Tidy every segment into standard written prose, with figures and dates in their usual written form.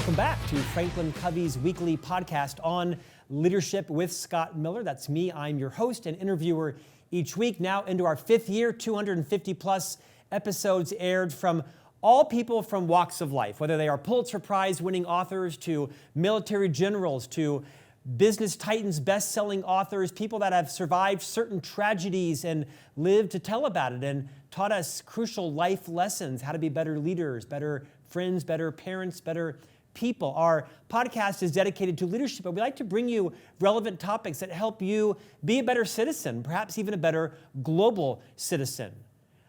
Welcome back to Franklin Covey's weekly podcast on leadership with Scott Miller. That's me. I'm your host and interviewer each week. Now into our fifth year, 250 plus episodes aired from all people from walks of life, whether they are Pulitzer Prize winning authors to military generals to business titans, best-selling authors, people that have survived certain tragedies and lived to tell about it and taught us crucial life lessons, how to be better leaders, better friends, better parents, better people. Our podcast is dedicated to leadership, but we like to bring you relevant topics that help you be a better citizen, perhaps even a better global citizen.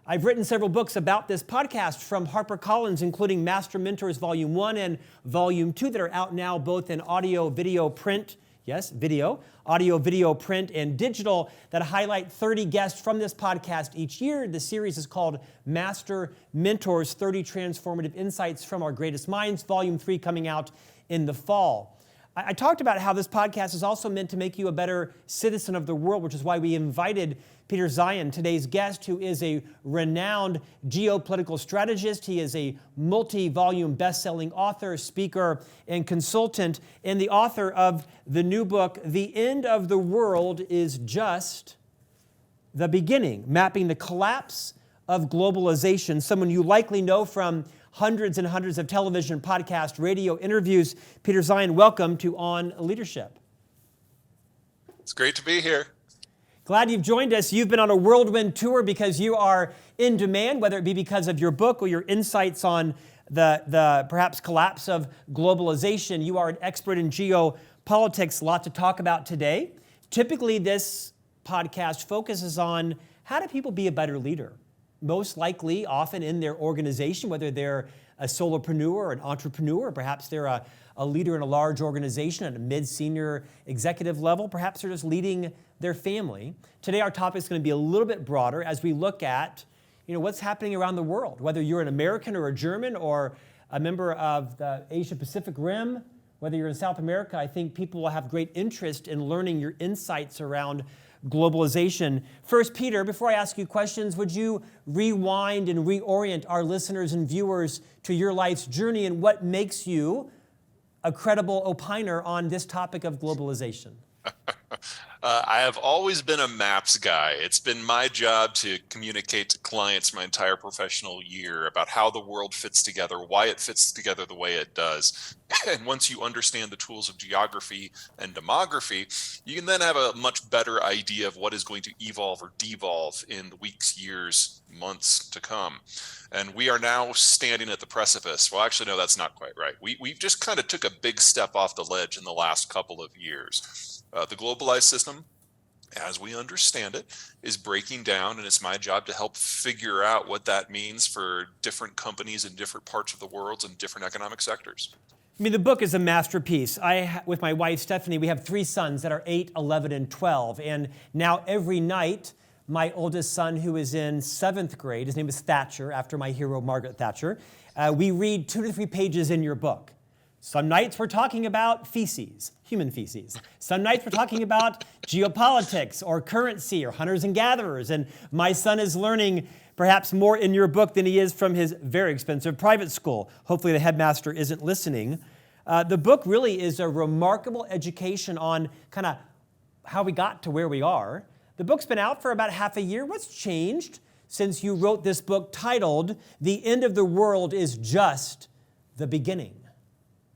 I've written several books about this podcast from HarperCollins, including Master Mentors Volume 1 and Volume 2 that are out now both in audio, video, print. Yes, video, audio, video, print, and digital that highlight 30 guests from this podcast each year. The series is called Master Mentors, 30 Transformative Insights from Our Greatest Minds, Volume 3 coming out in the fall. I talked about how this podcast is also meant to make you a better citizen of the world, which is why we invited Peter Zeihan, today's guest, who is a renowned geopolitical strategist. He is a multi-volume best-selling author, speaker, and consultant, and the author of the new book, The End of the World is Just the Beginning, mapping the collapse of globalization. Someone you likely know from hundreds and hundreds of television, podcast, radio interviews. Peter Zeihan, welcome to On Leadership. It's great to be here. Glad you've joined us. You've been on a whirlwind tour because you are in demand, whether it be because of your book or your insights on the perhaps collapse of globalization. You are an expert in geopolitics, a lot to talk about today. Typically, this podcast focuses on how do people be a better leader? Most likely, often in their organization, whether they're a solopreneur or an entrepreneur, or perhaps they're a leader in a large organization at a mid-senior executive level, perhaps they're just leading their family. Today, our topic is going to be a little bit broader as we look at what's happening around the world, whether you're an American or a German or a member of the Asia-Pacific Rim, whether you're in South America. I think people will have great interest in learning your insights around globalization. First, Peter, before I ask you questions, would you rewind and reorient our listeners and viewers to your life's journey and what makes you a credible opiner on this topic of globalization? I have always been a maps guy. It's been my job to communicate to clients my entire professional year about how the world fits together, why it fits together the way it does. And once you understand the tools of geography and demography, you can then have a much better idea of what is going to evolve or devolve in the weeks, years, months to come. And we are now standing at the precipice. Well, actually, no, that's not quite right. We just kind of took a big step off the ledge in the last couple of years. The globalized system, as we understand it, is breaking down, and it's my job to help figure out what that means for different companies in different parts of the world and different economic sectors. I mean, the book is a masterpiece. With my wife, Stephanie, we have three sons that are 8, 11, and 12. And now every night, my oldest son, who is in 7th grade, his name is Thatcher, after my hero, Margaret Thatcher, we read 2 to 3 pages in your book. Some nights we're talking about feces, human feces. Some nights we're talking about geopolitics or currency or hunters and gatherers. And my son is learning perhaps more in your book than he is from his very expensive private school. Hopefully the headmaster isn't listening. The book really is a remarkable education on kind of how we got to where we are. The book's been out for about half a year. What's changed since you wrote this book titled, The End of the World is Just the Beginning?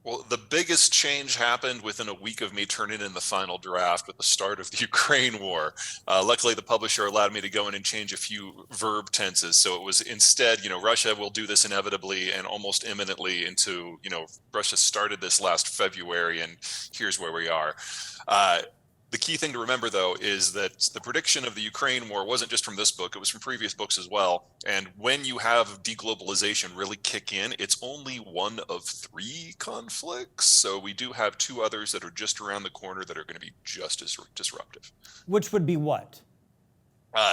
Well, the biggest change happened within a week of me turning in the final draft with the start of the Ukraine war. Luckily, the publisher allowed me to go in and change a few verb tenses. So it was instead, Russia will do this inevitably and almost imminently into, Russia started this last February and here's where we are. The key thing to remember, though, is that the prediction of the Ukraine war wasn't just from this book, it was from previous books as well. And when you have deglobalization really kick in, it's only one of 3 conflicts. So we do have 2 others that are just around the corner that are going to be just as disruptive. Which would be what?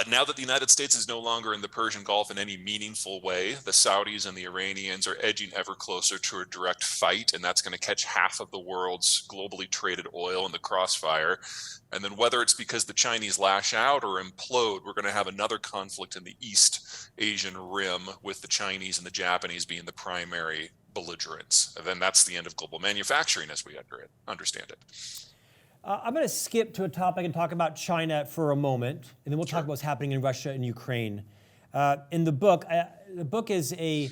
Now that the United States is no longer in the Persian Gulf in any meaningful way, the Saudis and the Iranians are edging ever closer to a direct fight, and that's going to catch half of the world's globally traded oil in the crossfire. And then whether it's because the Chinese lash out or implode, we're going to have another conflict in the East Asian rim with the Chinese and the Japanese being the primary belligerence, then that's the end of global manufacturing as we understand it. I'm going to skip to a topic and talk about China for a moment, and then we'll talk Sure. about what's happening in Russia and Ukraine. In the book is an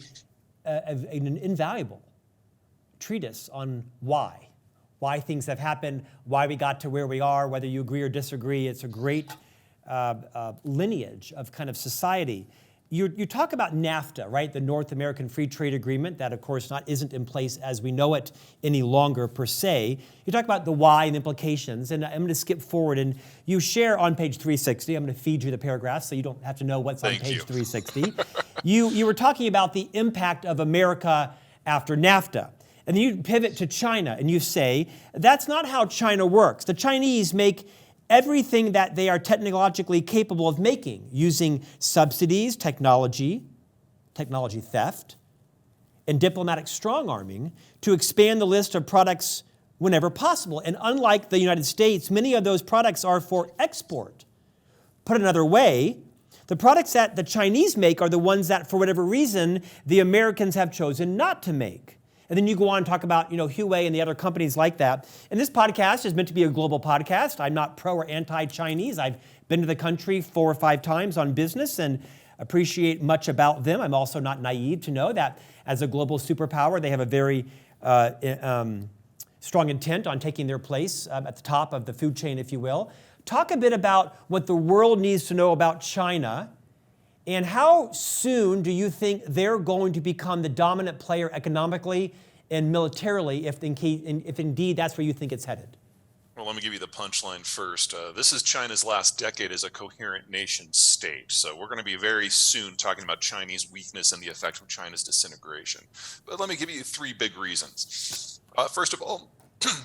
invaluable treatise on why things have happened, why we got to where we are, whether you agree or disagree. It's a great lineage of kind of society. You talk about NAFTA, right? The North American Free Trade Agreement that, of course, isn't in place as we know it any longer per se. You talk about the why and implications, and I'm going to skip forward. And you share on page 360. I'm going to feed you the paragraphs so you don't have to know what's on page 360. You were talking about the impact of America after NAFTA. And then you pivot to China, and you say, that's not how China works. The Chinese make everything that they are technologically capable of making, using subsidies, technology theft, and diplomatic strong-arming to expand the list of products whenever possible. And unlike the United States, many of those products are for export. Put another way, the products that the Chinese make are the ones that, for whatever reason, the Americans have chosen not to make. And then you go on and talk about, Huawei and the other companies like that. And this podcast is meant to be a global podcast. I'm not pro or anti-Chinese. I've been to the country 4 or 5 times on business and appreciate much about them. I'm also not naive to know that as a global superpower, they have a very strong intent on taking their place at the top of the food chain, if you will. Talk a bit about what the world needs to know about China. And how soon do you think they're going to become the dominant player economically and militarily, if indeed that's where you think it's headed? Well, let me give you the punchline first. This is China's last decade as a coherent nation state. So we're going to be very soon talking about Chinese weakness and the effect of China's disintegration. But let me give you 3 big reasons. First of all,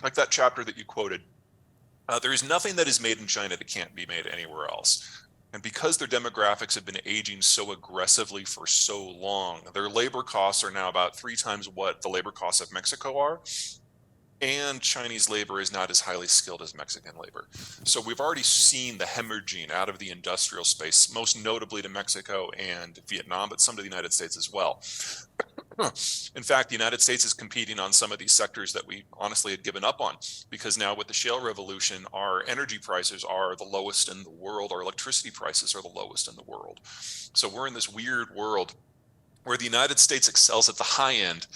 like that chapter that you quoted, there is nothing that is made in China that can't be made anywhere else. And because their demographics have been aging so aggressively for so long, their labor costs are now about 3 times what the labor costs of Mexico are. And Chinese labor is not as highly skilled as Mexican labor. So we've already seen the hemorrhaging out of the industrial space, most notably to Mexico and Vietnam, but some to the United States as well. In fact, the United States is competing on some of these sectors that we honestly had given up on, because now with the shale revolution, our energy prices are the lowest in the world. Our electricity prices are the lowest in the world. So we're in this weird world where the United States excels at the high end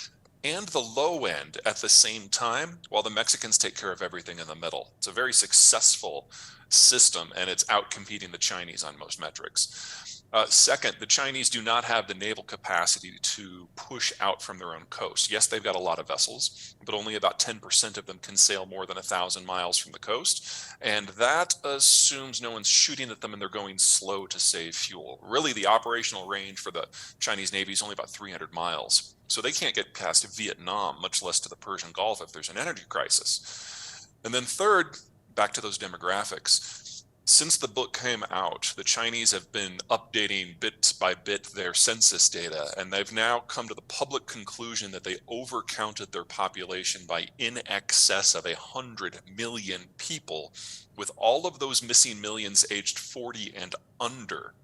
and the low end at the same time, while the Mexicans take care of everything in the middle. It's a very successful system, and it's outcompeting the Chinese on most metrics. Second, the Chinese do not have the naval capacity to push out from their own coast. Yes, they've got a lot of vessels, but only about 10% of them can sail more than 1,000 miles from the coast. And that assumes no one's shooting at them and they're going slow to save fuel. Really, the operational range for the Chinese Navy is only about 300 miles. So they can't get past Vietnam, much less to the Persian Gulf if there's an energy crisis. And then third, back to those demographics. Since the book came out, the Chinese have been updating bit by bit their census data, and they've now come to the public conclusion that they overcounted their population by in excess of 100 million people, with all of those missing millions aged 40 and under.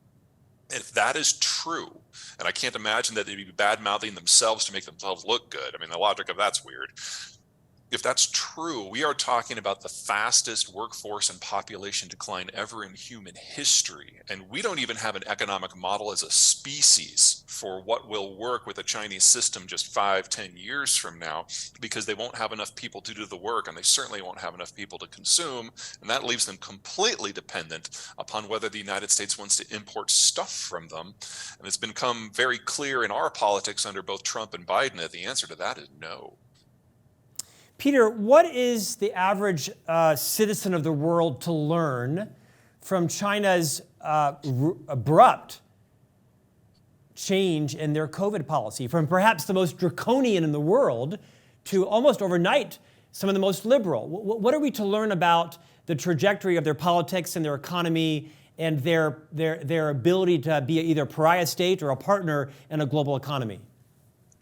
If that is true, and I can't imagine that they'd be bad-mouthing themselves to make themselves look good. I mean, the logic of that's weird. If that's true, we are talking about the fastest workforce and population decline ever in human history. And we don't even have an economic model as a species for what will work with a Chinese system just 5-10 years from now, because they won't have enough people to do the work, and they certainly won't have enough people to consume. And that leaves them completely dependent upon whether the United States wants to import stuff from them. And it's become very clear in our politics under both Trump and Biden that the answer to that is no. Peter, what is the average citizen of the world to learn from China's abrupt change in their COVID policy, from perhaps the most draconian in the world to almost overnight some of the most liberal? What are we to learn about the trajectory of their politics and their economy and their ability to be either a pariah state or a partner in a global economy?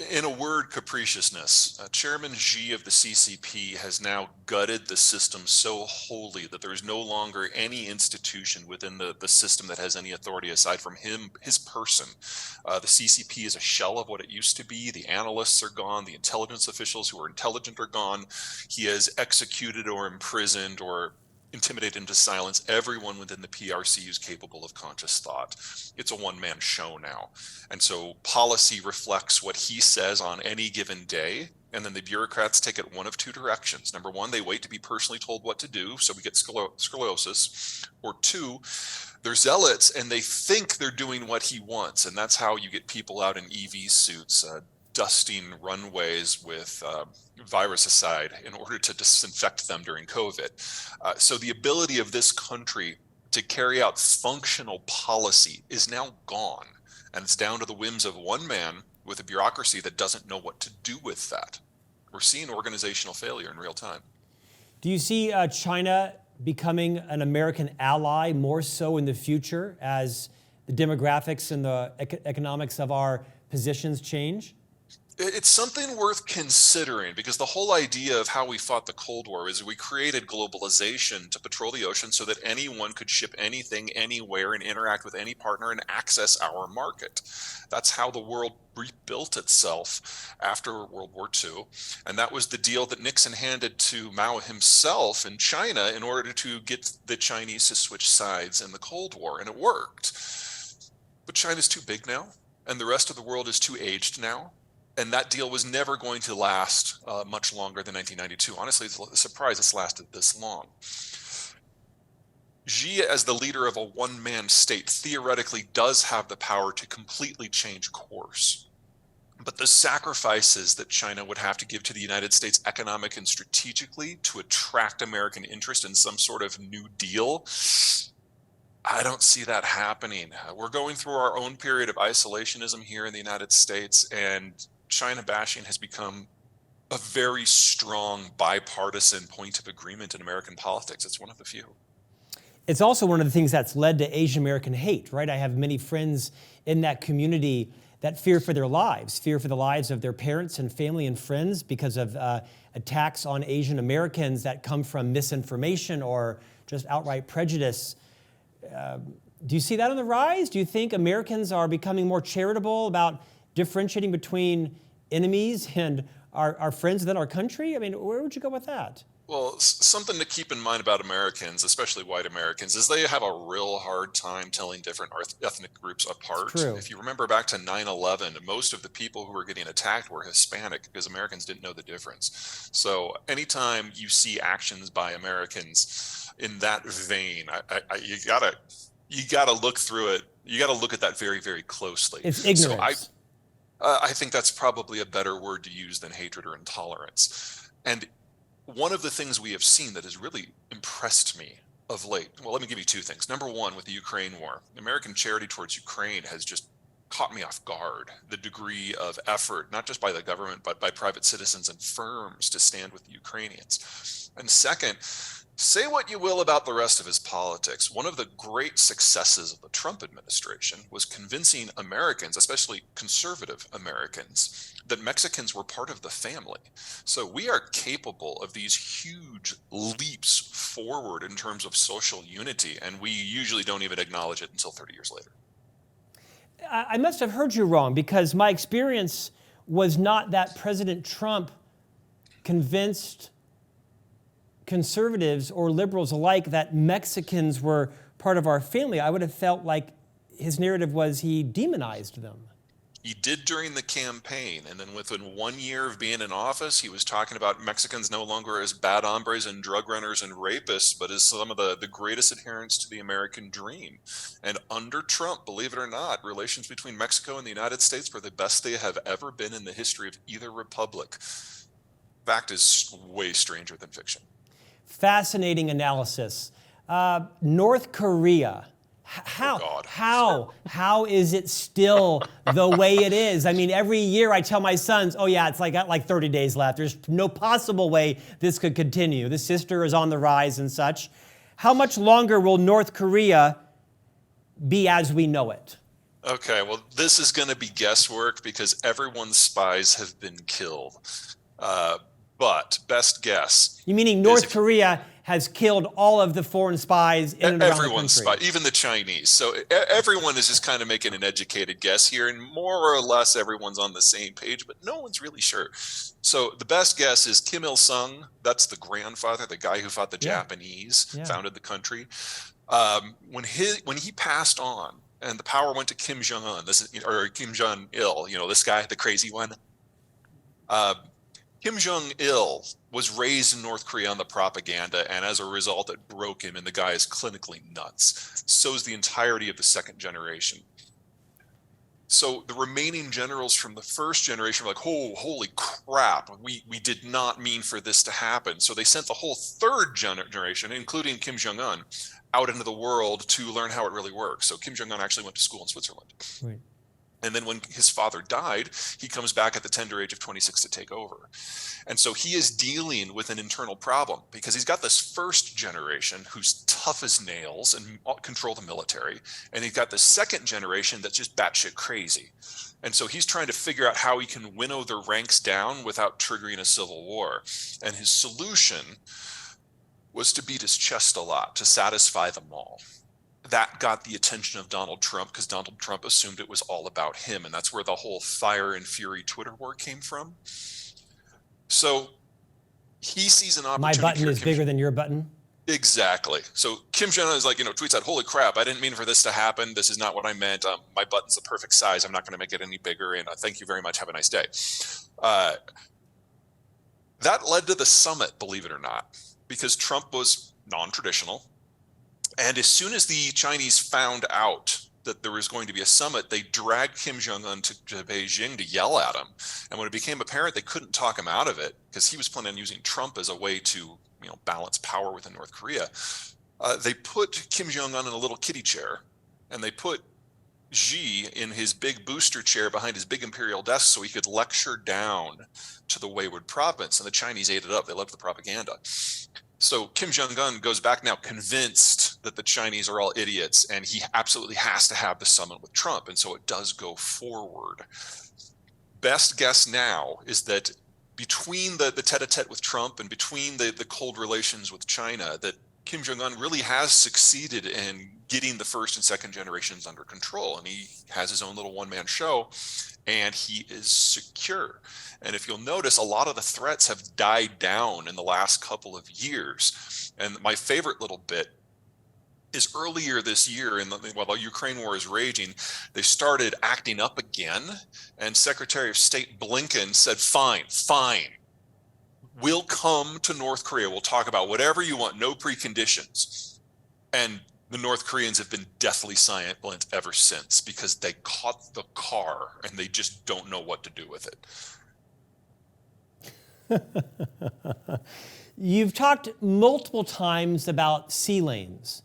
In a word, capriciousness. Chairman Xi of the CCP has now gutted the system so wholly that there is no longer any institution within the system that has any authority aside from him, his person. The CCP is a shell of what it used to be. The analysts are gone. The intelligence officials who are intelligent are gone. He has executed or imprisoned or intimidated into silence everyone within the PRC who's capable of conscious thought. It's a one-man show now. And so policy reflects what he says on any given day, and then the bureaucrats take it one of two directions. Number one, they wait to be personally told what to do, so we get scoliosis. Or two, they're zealots and they think they're doing what he wants, and that's how you get people out in EV suits, dusting runways with virusicide in order to disinfect them during COVID. So the ability of this country to carry out functional policy is now gone. And it's down to the whims of one man with a bureaucracy that doesn't know what to do with that. We're seeing organizational failure in real time. Do you see China becoming an American ally more so in the future as the demographics and the economics of our positions change? It's something worth considering, because the whole idea of how we fought the Cold War is we created globalization to patrol the ocean so that anyone could ship anything anywhere and interact with any partner and access our market. That's how the world rebuilt itself after World War II. And that was the deal that Nixon handed to Mao himself in China in order to get the Chinese to switch sides in the Cold War. And it worked. But China's too big now, and the rest of the world is too aged now. And that deal was never going to last much longer than 1992. Honestly, it's a surprise it's lasted this long. Xi, as the leader of a one-man state, theoretically does have the power to completely change course. But the sacrifices that China would have to give to the United States economic and strategically to attract American interest in some sort of new deal, I don't see that happening. We're going through our own period of isolationism here in the United States, and China bashing has become a very strong bipartisan point of agreement in American politics. It's one of the few. It's also one of the things that's led to Asian American hate, right? I have many friends in that community that fear for their lives, fear for the lives of their parents and family and friends because of attacks on Asian Americans that come from misinformation or just outright prejudice. Do you see that on the rise? Do you think Americans are becoming more charitable about differentiating between enemies and our friends within our country? I mean, where would you go with that? Well, something to keep in mind about Americans, especially white Americans, is they have a real hard time telling different ethnic groups apart. If you remember back to 9/11, most of the people who were getting attacked were Hispanic because Americans didn't know the difference. So anytime you see actions by Americans in that vein, you gotta look through it. You gotta look at that very, very closely. It's ignorance. So I think that's probably a better word to use than hatred or intolerance. And one of the things we have seen that has really impressed me of late, well, let me give you two things. Number one, with the Ukraine war, American charity towards Ukraine has just caught me off guard. The degree of effort, not just by the government, but by private citizens and firms to stand with the Ukrainians. And second, say what you will about the rest of his politics. One of the great successes of the Trump administration was convincing Americans, especially conservative Americans, that Mexicans were part of the family. So we are capable of these huge leaps forward in terms of social unity, and we usually don't even acknowledge it until 30 years later. I must have heard you wrong, because my experience was not that President Trump convinced conservatives or liberals alike that Mexicans were part of our family. I would have felt like his narrative was he demonized them. He did during the campaign, and then within 1 year of being in office, he was talking about Mexicans no longer as bad hombres and drug runners and rapists, but as some of the greatest adherents to the American dream. And under Trump, believe it or not, relations between Mexico and the United States were the best they have ever been in the history of either republic. Fact is way stranger than fiction. Fascinating analysis. North Korea. How is it still the way it is? I mean, every year I tell my sons, oh yeah, it's got like 30 days left. There's no possible way this could continue. The sister is on the rise and such. How much longer will North Korea be as we know it? Okay, well, this is going to be guesswork because everyone's spies have been killed. Uh, but best guess You meaning is North Korea has killed all of the foreign spies in and around the everyone's country? spy, even the Chinese. So everyone is just kind of making an educated guess here, and more or less everyone's on the same page, but no one's really sure. So the best guess is Kim Il-sung. That's the grandfather, the guy who fought the Japanese, founded the country. When he passed on, and the power went to Kim Jong-un, or Kim Jong-il, this guy, the crazy one. Kim Jong-il was raised in North Korea on the propaganda, and as a result, it broke him, and the guy is clinically nuts. So is the entirety of the second generation. So the remaining generals from the first generation were like, oh, holy crap, we did not mean for this to happen. So they sent the whole third generation, including Kim Jong-un, out into the world to learn how it really works. So Kim Jong-un actually went to school in Switzerland. Right. And then when his father died, he comes back at the tender age of 26 to take over. And so he is dealing with an internal problem because he's got this first generation who's tough as nails and control the military. And he's got the second generation that's just batshit crazy. And so he's trying to figure out how he can winnow their ranks down without triggering a civil war. And his solution was to beat his chest a lot to satisfy them all. That got the attention of Donald Trump because Donald Trump assumed it was all about him. And that's where the whole fire and fury Twitter war came from. So he sees an opportunity. My button is bigger than your button. Exactly. So Kim Jong-un is like, tweets out, holy crap, I didn't mean for this to happen. This is not what I meant. My button's the perfect size. I'm not going to make it any bigger. And thank you very much. Have a nice day. That led to the summit, believe it or not, because Trump was non-traditional. And as soon as the Chinese found out that there was going to be a summit, they dragged Kim Jong-un to Beijing to yell at him. And when it became apparent they couldn't talk him out of it, because he was planning on using Trump as a way to balance power within North Korea, they put Kim Jong-un in a little kiddie chair, and they put Xi in his big booster chair behind his big imperial desk so he could lecture down to the wayward province. And the Chinese ate it up. They loved the propaganda. So Kim Jong-un goes back now convinced that the Chinese are all idiots, and he absolutely has to have the summit with Trump. And so it does go forward. Best guess now is that between the tete-a-tete with Trump and between the cold relations with China, that Kim Jong-un really has succeeded in getting the first and second generations under control. And he has his own little one-man show, and he is secure. And if you'll notice, a lot of the threats have died down in the last couple of years. And my favorite little bit is earlier this year, while the Ukraine war is raging, they started acting up again. And Secretary of State Blinken said, fine. We'll come to North Korea. We'll talk about whatever you want, no preconditions. And the North Koreans have been deathly silent ever since because they caught the car and they just don't know what to do with it. You've talked multiple times about sea lanes.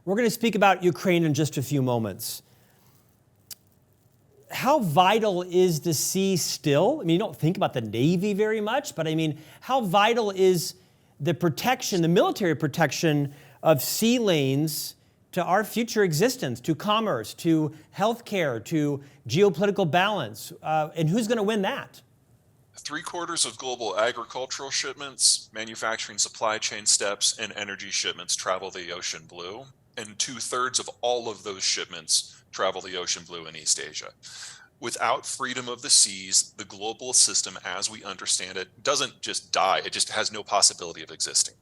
We're going to speak about Ukraine in just a few moments. How vital is the sea still? I mean, you don't think about the Navy very much, but I mean, how vital is the protection, the military protection of sea lanes to our future existence, to commerce, to healthcare, to geopolitical balance? And who's going to win that? 3/4 of global agricultural shipments, manufacturing supply chain steps, and energy shipments travel the ocean blue. And 2/3 of all of those shipments travel the ocean blue in East Asia. Without freedom of the seas, the global system as we understand it doesn't just die, it just has no possibility of existing.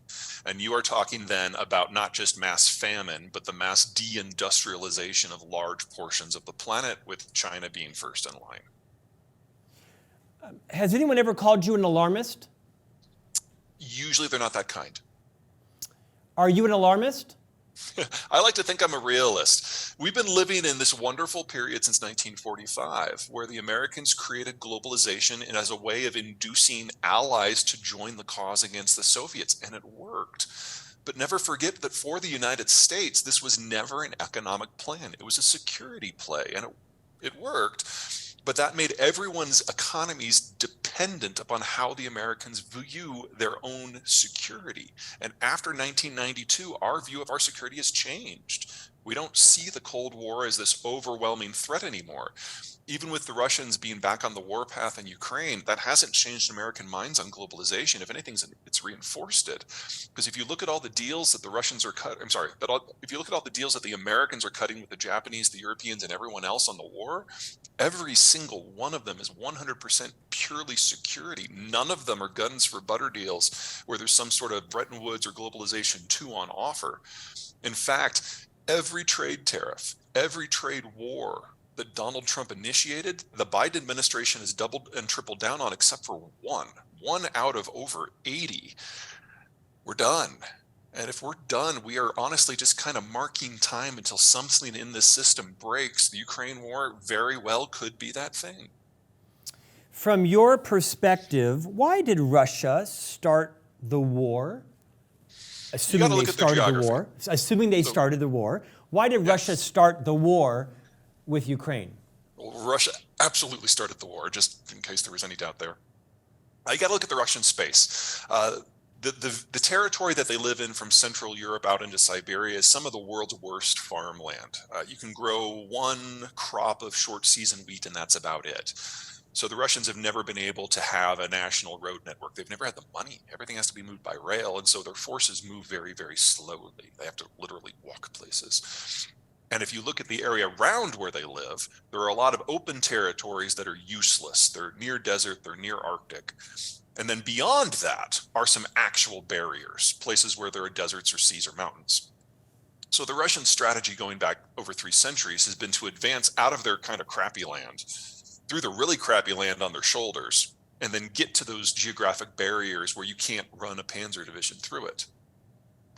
And you are talking then about not just mass famine, but the mass deindustrialization of large portions of the planet, with China being first in line. Has anyone ever called you an alarmist? Usually they're not that kind. Are you an alarmist? I like to think I'm a realist. We've been living in this wonderful period since 1945, where the Americans created globalization and as a way of inducing allies to join the cause against the Soviets, and it worked. But never forget that for the United States, this was never an economic plan. It was a security play, and it worked. But that made everyone's economies dependent upon how the Americans view their own security. And after 1992, our view of our security has changed. We don't see the Cold War as this overwhelming threat anymore. Even with the Russians being back on the warpath in Ukraine, that hasn't changed American minds on globalization. If anything, it's reinforced it. Because if you look at all the deals that the Russians are if you look at all the deals that the Americans are cutting with the Japanese, the Europeans, and everyone else on the war, every single one of them is 100% purely security. None of them are guns for butter deals where there's some sort of Bretton Woods or globalization 2 on offer. In fact, every trade tariff, every trade war that Donald Trump initiated, the Biden administration has doubled and tripled down on, except for one out of over 80. We're done. And if we're done, we are honestly just kind of marking time until something in this system breaks. The Ukraine war very well could be that thing. From your perspective, why did Russia start the war? Assuming they started the war. Assuming they started the war. Why did Russia start the war with Ukraine? Well, Russia absolutely started the war, just in case there was any doubt there. You got to look at the Russian space. The territory that they live in from Central Europe out into Siberia is some of the world's worst farmland. You can grow one crop of short season wheat and that's about it. So the Russians have never been able to have a national road network. They've never had the money. Everything has to be moved by rail. And so their forces move very, very slowly. They have to literally walk places. And if you look at the area around where they live, there are a lot of open territories that are useless. They're near desert, they're near Arctic. And then beyond that are some actual barriers, places where there are deserts or seas or mountains. So the Russian strategy going back over 3 centuries has been to advance out of their kind of crappy land, through the really crappy land on their shoulders, and then get to those geographic barriers where you can't run a panzer division through it.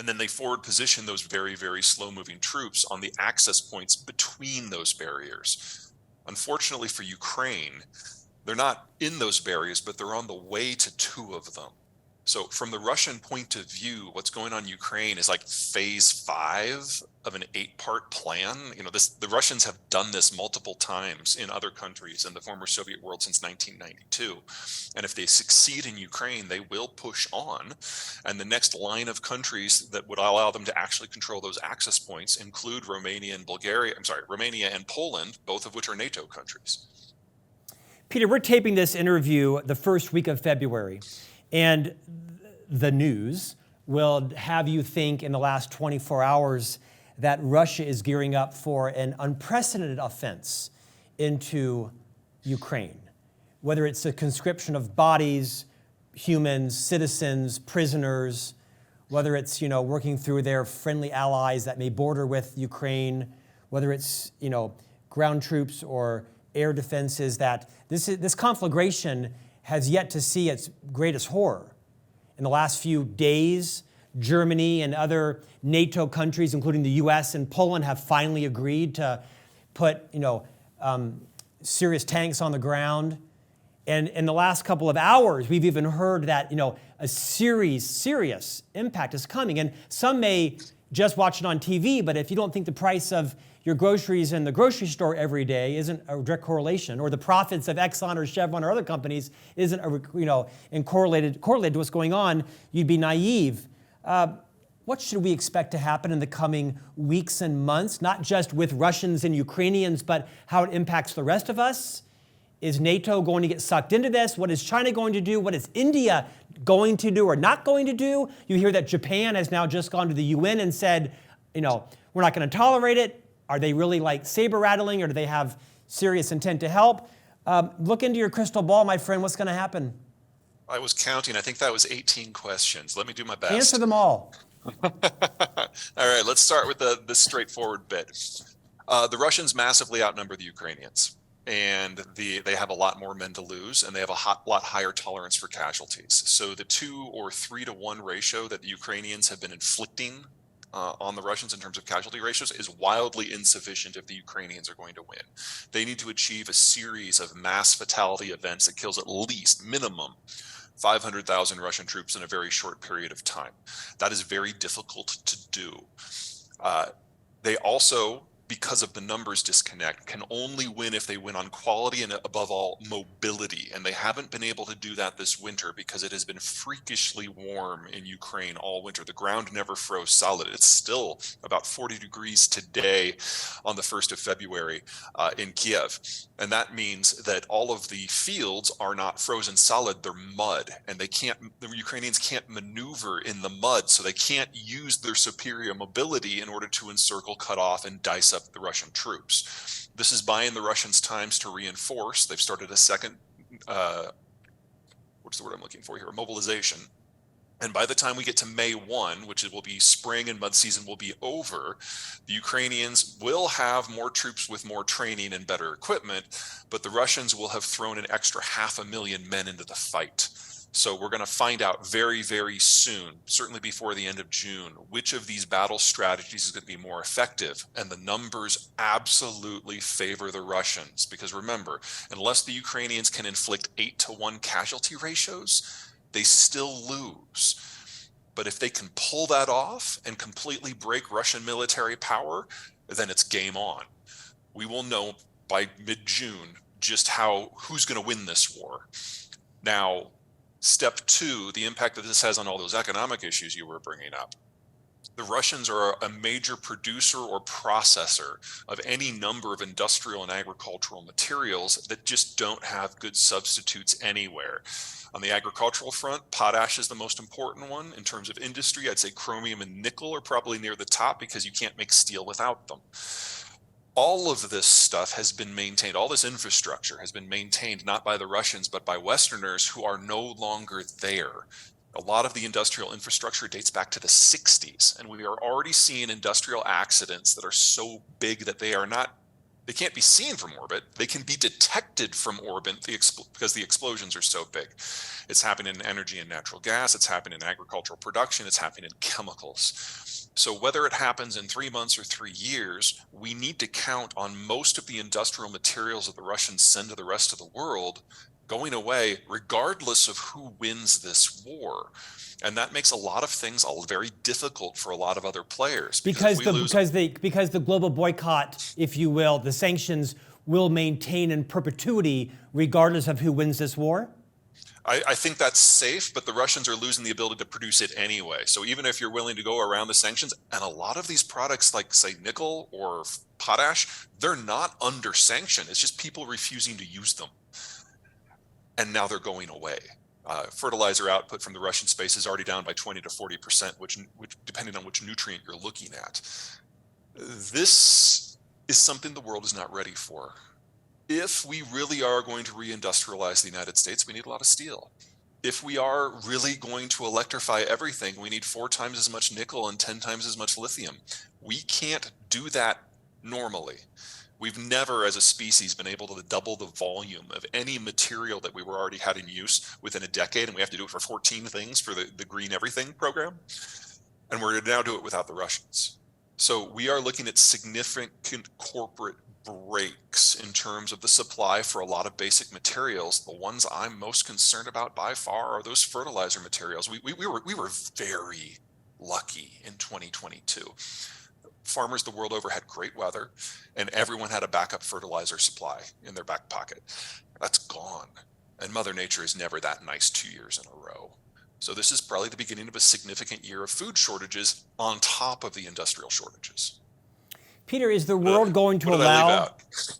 And then they forward position those very, very slow moving troops on the access points between those barriers. Unfortunately for Ukraine, they're not in those barriers, but they're on the way to 2 of them. So from the Russian point of view, what's going on in Ukraine is like phase 5 of an 8-part plan. The Russians have done this multiple times in other countries in the former Soviet world since 1992. And if they succeed in Ukraine, they will push on. And the next line of countries that would allow them to actually control those access points include Romania and Poland, both of which are NATO countries. Peter, we're taping this interview the first week of February. And the news will have you think in the last 24 hours that Russia is gearing up for an unprecedented offense into Ukraine. Whether it's a conscription of bodies, humans, citizens, prisoners, whether it's, working through their friendly allies that may border with Ukraine, whether it's, ground troops or air defenses, that this conflagration has yet to see its greatest horror. In the last few days, Germany and other NATO countries, including the US and Poland, have finally agreed to put, serious tanks on the ground. And in the last couple of hours, we've even heard that, a serious impact is coming. And some may just watch it on TV, but if you don't think the price of your groceries in the grocery store every day isn't a direct correlation, or the profits of Exxon or Chevron or other companies isn't, correlated to what's going on, you'd be naive. What should we expect to happen in the coming weeks and months, not just with Russians and Ukrainians, but how it impacts the rest of us? Is NATO going to get sucked into this? What is China going to do? What is India going to do or not going to do? You hear that Japan has now just gone to the UN and said, we're not going to tolerate it. Are they really like saber rattling, or do they have serious intent to help? Look into your crystal ball, my friend. What's going to happen? I was counting. I think that was 18 questions. Let me do my best. Answer them all. All right, let's start with this straightforward bit. The Russians massively outnumber the Ukrainians, and they have a lot more men to lose, and they have a lot higher tolerance for casualties. So the 2 or 3 to 1 ratio that the Ukrainians have been inflicting on the Russians in terms of casualty ratios is wildly insufficient if the Ukrainians are going to win. They need to achieve a series of mass fatality events that kills at least minimum 500,000 Russian troops in a very short period of time. That is very difficult to do. They also because of the numbers disconnect, can only win if they win on quality and, above all, mobility. And they haven't been able to do that this winter because it has been freakishly warm in Ukraine all winter. The ground never froze solid. It's still about 40 degrees today on the 1st of February in Kiev. And that means that all of the fields are not frozen solid, they're mud. And the Ukrainians can't maneuver in the mud, so they can't use their superior mobility in order to encircle, cut off, and dice up the Russian troops. This is buying the Russians times to reinforce. They've started a second, what's the word I'm looking for here, mobilization. And by the time we get to May 1, which will be spring and mud season will be over, the Ukrainians will have more troops with more training and better equipment, but the Russians will have thrown an extra 500,000 men into the fight. So we're going to find out very, very soon, certainly before the end of June, which of these battle strategies is going to be more effective. And the numbers absolutely favor the Russians. Because remember, unless the Ukrainians can inflict 8-to-1 casualty ratios, they still lose. But if they can pull that off and completely break Russian military power, then it's game on. We will know by mid-June just who's going to win this war. Now, step 2, the impact that this has on all those economic issues you were bringing up. The Russians are a major producer or processor of any number of industrial and agricultural materials that just don't have good substitutes anywhere. On the agricultural front, potash is the most important one. In terms of industry, I'd say chromium and nickel are probably near the top because you can't make steel without them. All of this stuff has been maintained, all this infrastructure has been maintained not by the Russians, but by Westerners who are no longer there. A lot of the industrial infrastructure dates back to the 60s, and we are already seeing industrial accidents that are so big that they can't be seen from orbit. They can be detected from orbit because the explosions are so big. It's happening in energy and natural gas. It's happening in agricultural production. It's happening in chemicals. So whether it happens in 3 months or 3 years, we need to count on most of the industrial materials that the Russians send to the rest of the world going away, regardless of who wins this war. And that makes a lot of things all very difficult for a lot of other players. Because the global boycott, if you will, the sanctions will maintain in perpetuity regardless of who wins this war? I think that's safe, but the Russians are losing the ability to produce it anyway. So even if you're willing to go around the sanctions, and a lot of these products like, say, nickel or potash, they're not under sanction. It's just people refusing to use them. And now they're going away. Fertilizer output from the Russian space is already down by 20 to 40%, which depending on which nutrient you're looking at. This is something the world is not ready for. If we really are going to reindustrialize the United States, we need a lot of steel. If we are really going to electrify everything, we need 4 times as much nickel and 10 times as much lithium. We can't do that normally. We've never, as a species, been able to double the volume of any material that we were already had in use within a decade, and we have to do it for 14 things for the Green Everything program. And we're going to now do it without the Russians. So we are looking at significant corporate breaks in terms of the supply for a lot of basic materials. The ones I'm most concerned about by far are those fertilizer materials. We were very lucky in 2022. Farmers the world over had great weather, and everyone had a backup fertilizer supply in their back pocket. That's gone. And Mother Nature is never that nice 2 years in a row. So this is probably the beginning of a significant year of food shortages on top of the industrial shortages. Peter, is the world going to allow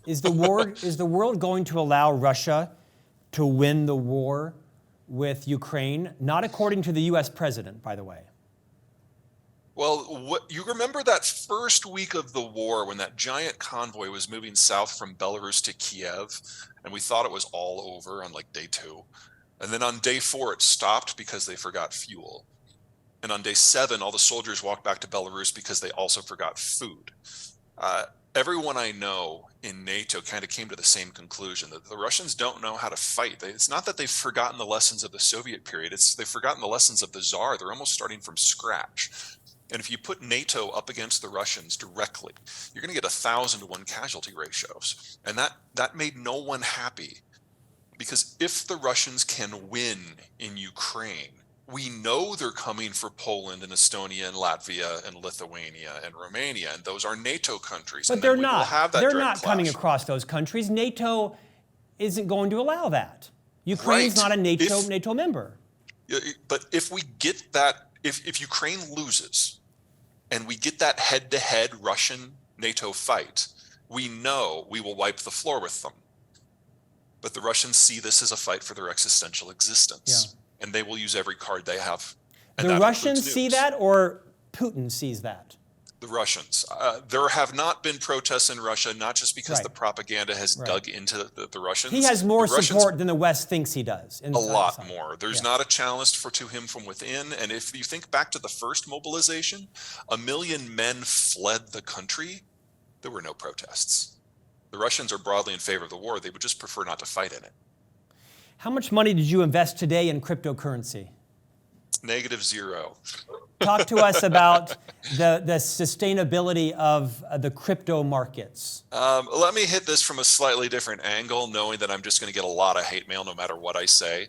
is the world going to allow Russia to win the war with Ukraine? Not according to the US president, by the way. Well, you remember that first week of the war when that giant convoy was moving south from Belarus to Kiev, and we thought it was all over on like day 2. And then on day 4, it stopped because they forgot fuel. And on day 7, all the soldiers walked back to Belarus because they also forgot food. Everyone I know in NATO kind of came to the same conclusion, that the Russians don't know how to fight. It's not that they've forgotten the lessons of the Soviet period. They've forgotten the lessons of the Tsar. They're almost starting from scratch. And if you put NATO up against the Russians directly, you're going to get 1,000-to-1 casualty ratios. And that made no one happy. Because if the Russians can win in Ukraine, We know they're coming for Poland and Estonia and Latvia and Lithuania and Romania, and those are NATO countries. But and they're then we will not. have that They're direct not coming clash. across those countries. NATO isn't going to allow that. Ukraine's Right. not a NATO member. But if we get that, if Ukraine loses and we get that head-to-head Russian-NATO fight, we know we will wipe the floor with them. But the Russians see this as a fight for their existential existence, and they will use every card they have. And The Russians see that, or Putin sees that? The Russians. There have not been protests in Russia, not just because the propaganda has dug into the Russians. He has more support than the West thinks he does. A lot more. There's not a challenge to him from within. And if you think back to the first mobilization, 1 million men fled the country. There were no protests. The Russians are broadly in favor of the war. They would just prefer not to fight in it. How much money did you invest today in cryptocurrency? -0. Talk to us about the sustainability of the crypto markets. Let me hit this from a slightly different angle, knowing that I'm just going to get a lot of hate mail no matter what I say.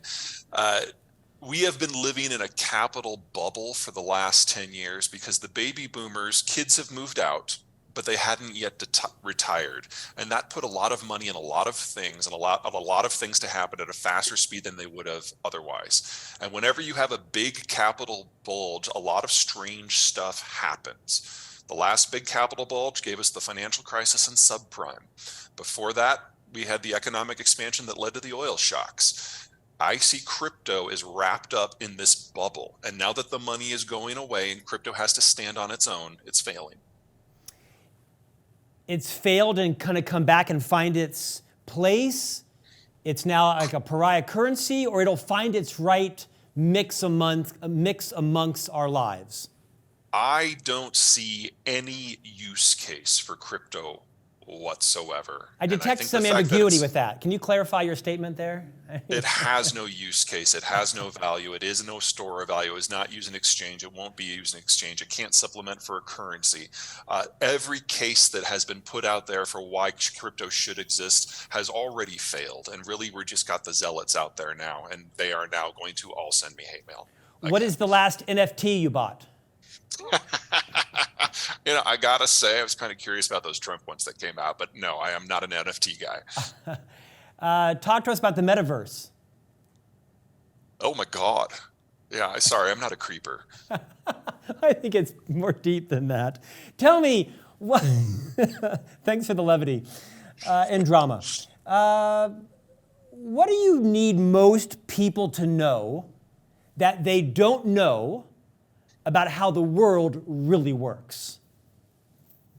We have been living in a capital bubble for the last 10 years because the baby boomers, kids have moved out, but they hadn't yet retired. And that put a lot of money in a lot of things and a lot of things to happen at a faster speed than they would have otherwise. And whenever you have a big capital bulge, a lot of strange stuff happens. The last big capital bulge gave us the financial crisis and subprime. Before that, we had the economic expansion that led to the oil shocks. I see crypto is wrapped up in this bubble. And now that the money is going away and crypto has to stand on its own, it's failing. It's failed and kind of come back and find its place. It's now like a pariah currency, or it'll find its right mix amongst our lives. I don't see any use case for crypto whatsoever. I detect some ambiguity with that. Can you clarify your statement there? It has no use case. It has no value. It is no store of value. It is not used in exchange. It won't be used in exchange. It can't supplement for a currency. Every case that has been put out there for why crypto should exist has already failed. And really, we just got the zealots out there now, and they are now going to all send me hate mail. What is the last NFT you bought? I gotta say, I was kind of curious about those Trump ones that came out, but no, I am not an NFT guy. Talk to us about the metaverse. Oh my God. Yeah, sorry, I'm not a creeper. I think it's more deep than that. Tell me, what? Thanks for the levity and drama. What do you need most people to know that they don't know about how the world really works?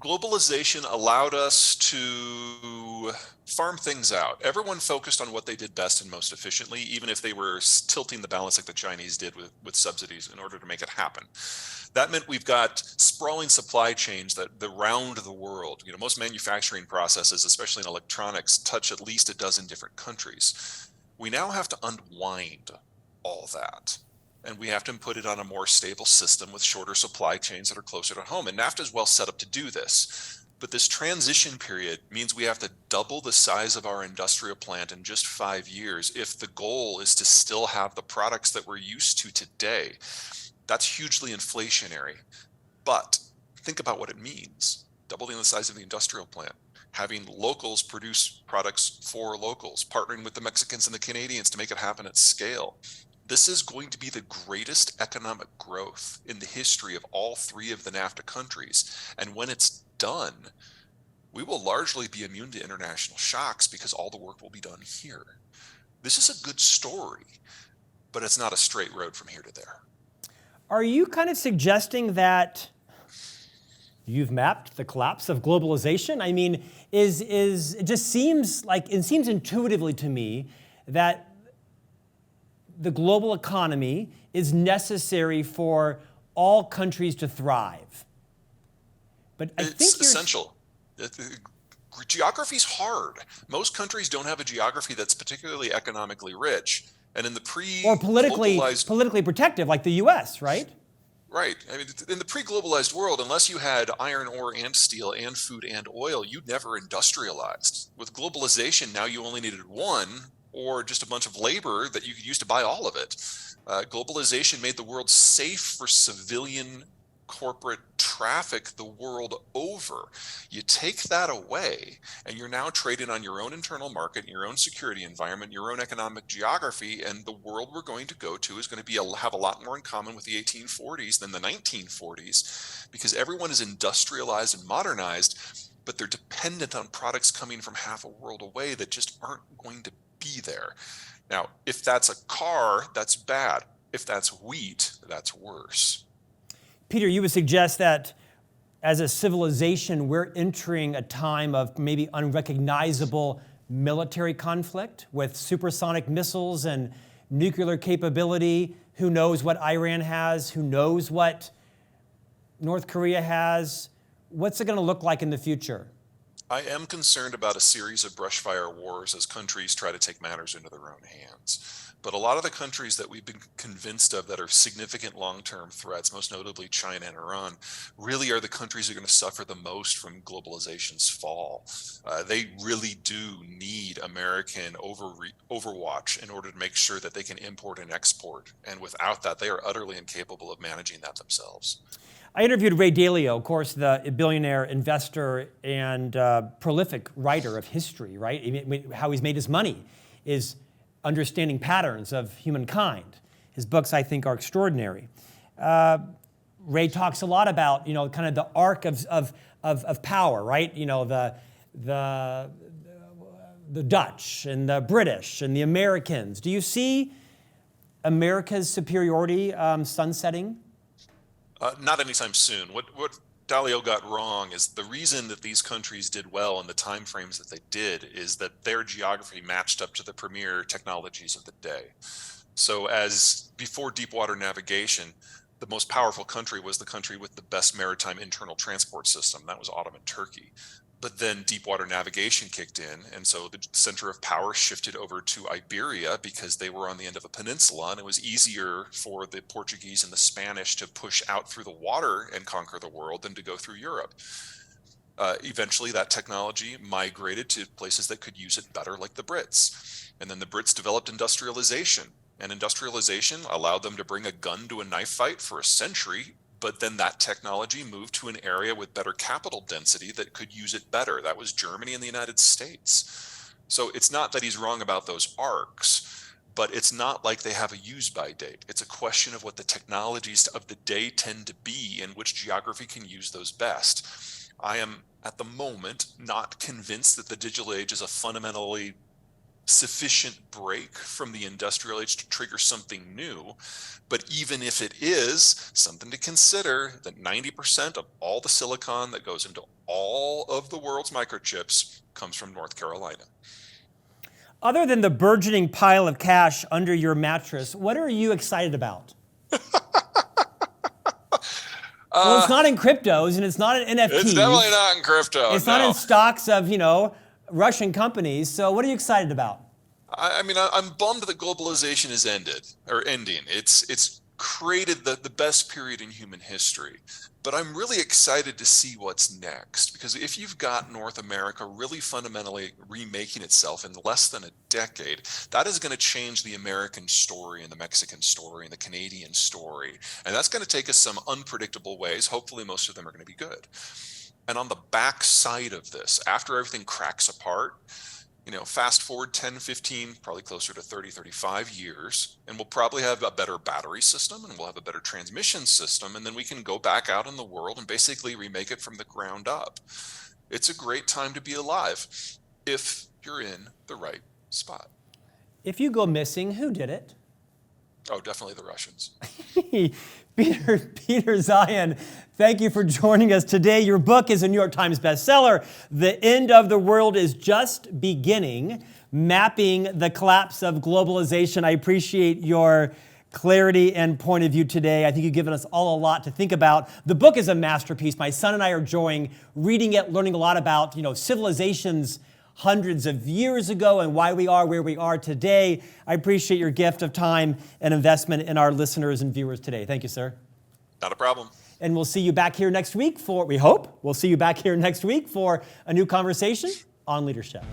Globalization allowed us to farm things out. Everyone focused on what they did best and most efficiently, even if they were tilting the balance like the Chinese did with subsidies in order to make it happen. That meant we've got sprawling supply chains that around the world. Most manufacturing processes, especially in electronics, touch at least a dozen different countries. We now have to unwind all that. And we have to put it on a more stable system with shorter supply chains that are closer to home. And NAFTA is well set up to do this. But this transition period means we have to double the size of our industrial plant in just 5 years if the goal is to still have the products that we're used to today. That's hugely inflationary. But think about what it means. Doubling the size of the industrial plant, having locals produce products for locals, partnering with the Mexicans and the Canadians to make it happen at scale. This is going to be the greatest economic growth in the history of all 3 of the NAFTA countries. And when it's done, we will largely be immune to international shocks because all the work will be done here. This is a good story, but it's not a straight road from here to there. Are you kind of suggesting that you've mapped the collapse of globalization? I mean, it just seems intuitively to me that the global economy is necessary for all countries to thrive. But I think it's essential. Geography's hard. Most countries don't have a geography that's particularly economically rich. And in the or politically protective, like the U.S., right? Right. I mean, in the pre-globalized world, unless you had iron ore and steel and food and oil, you'd never industrialized. With globalization, now you only needed one, or just a bunch of labor that you could use to buy all of it. Globalization made the world safe for civilian corporate traffic the world over. You take that away, and you're now trading on your own internal market, your own security environment, your own economic geography, and the world we're going to go to is going to have a lot more in common with the 1840s than the 1940s, because everyone is industrialized and modernized, but they're dependent on products coming from half a world away that just aren't going to be there. Now, if that's a car, that's bad. If that's wheat, that's worse. Peter, you would suggest that as a civilization, we're entering a time of maybe unrecognizable military conflict with supersonic missiles and nuclear capability. Who knows what Iran has? Who knows what North Korea has? What's it going to look like in the future? I am concerned about a series of brushfire wars as countries try to take matters into their own hands. But a lot of the countries that we've been convinced of that are significant long-term threats, most notably China and Iran, really are the countries that are going to suffer the most from globalization's fall. They really do need American overwatch in order to make sure that they can import and export. And without that, they are utterly incapable of managing that themselves. I interviewed Ray Dalio, of course, the billionaire investor and prolific writer of history, right? How he's made his money is understanding patterns of humankind. His books, I think, are extraordinary. Ray talks a lot about, kind of the arc of power, right? The Dutch and the British and the Americans. Do you see America's superiority sunsetting? Not anytime soon. What Dalio got wrong is the reason that these countries did well in the time frames that they did is that their geography matched up to the premier technologies of the day. So as before deepwater navigation, the most powerful country was the country with the best maritime internal transport system. That was Ottoman Turkey. But then deepwater navigation kicked in, and so the center of power shifted over to Iberia because they were on the end of a peninsula, and it was easier for the Portuguese and the Spanish to push out through the water and conquer the world than to go through Europe. Eventually, that technology migrated to places that could use it better, like the Brits. And then the Brits developed industrialization, and industrialization allowed them to bring a gun to a knife fight for a century. But then that technology moved to an area with better capital density that could use it better. That was Germany and the United States. So it's not that he's wrong about those arcs, but it's not like they have a use-by date. It's a question of what the technologies of the day tend to be and which geography can use those best. I am, at the moment, not convinced that the digital age is a fundamentally sufficient break from the industrial age to trigger something new. But even if it is, something to consider that 90% of all the silicon that goes into all of the world's microchips comes from North Carolina. Other than the burgeoning pile of cash under your mattress, what are you excited about? Well, it's not in cryptos and it's not in NFTs. It's definitely not in crypto. It's not in stocks of, Russian companies. So what are you excited about? I mean, I'm bummed that globalization is ending. It's created the best period in human history. But I'm really excited to see what's next, because if you've got North America really fundamentally remaking itself in less than a decade, that is going to change the American story and the Mexican story and the Canadian story. And that's going to take us some unpredictable ways. Hopefully, most of them are going to be good. And on the back side of this, after everything cracks apart, fast forward 10, 15, probably closer to 30, 35 years, and we'll probably have a better battery system and we'll have a better transmission system. And then we can go back out in the world and basically remake it from the ground up. It's a great time to be alive if you're in the right spot. If you go missing, who did it? Oh, definitely the Russians. Peter Zeihan, thank you for joining us today. Your book is a New York Times bestseller. The End of the World is Just Beginning, Mapping the Collapse of Globalization. I appreciate your clarity and point of view today. I think you've given us all a lot to think about. The book is a masterpiece. My son and I are enjoying reading it, learning a lot about, civilizations hundreds of years ago and why we are where we are today. I appreciate your gift of time and investment in our listeners and viewers today. Thank you, sir. Not a problem. And we'll see you back here next week we'll see you back here next week for a new conversation on leadership.